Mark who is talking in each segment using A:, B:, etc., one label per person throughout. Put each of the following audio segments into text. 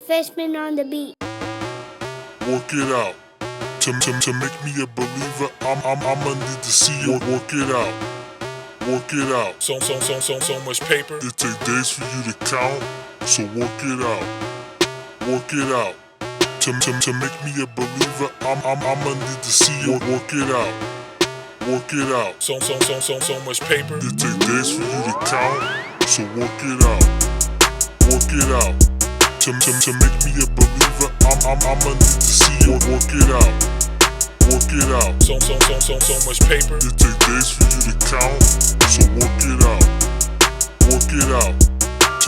A: Fishman on the beat.
B: Work it out. To make me a believer, I'ma need to see you work it out. Work it out. So much paper. It take days for you to count. So work it out. Work it out. To make me a believer, I'ma need to see you work it out. Work it out. So much paper. It take days for you to count. So work it out. Work it out. To make me a believer, I'ma need to see you work it out. Work it out. So much paper. It take days for you to count. So work it out. Work it out.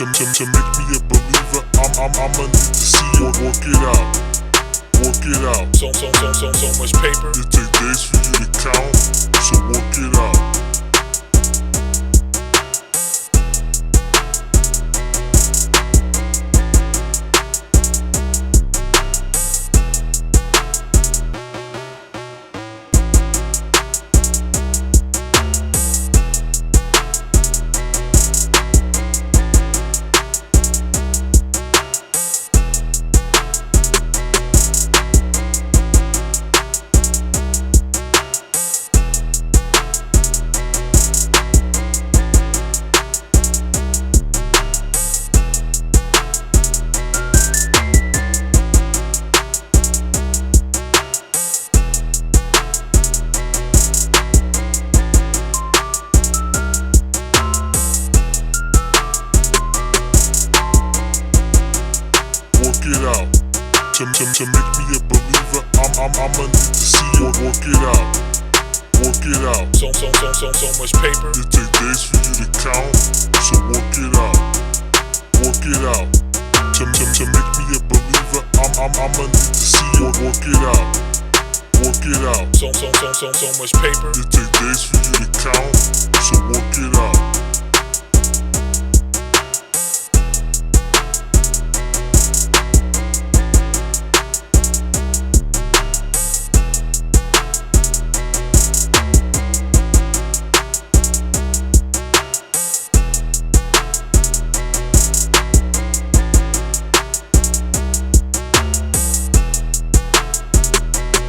B: To make me a believer, I'ma need to see you work it out. Work it out. So much paper. It take days for you to count. So work it out. Work it out. To make me a believer, I'ma need to see you work it out. Work it out. So much paper. It take days for you to count. So work it out. Work it out. To make me a believer, I'ma need to see you work it out. Work it out. So much paper. It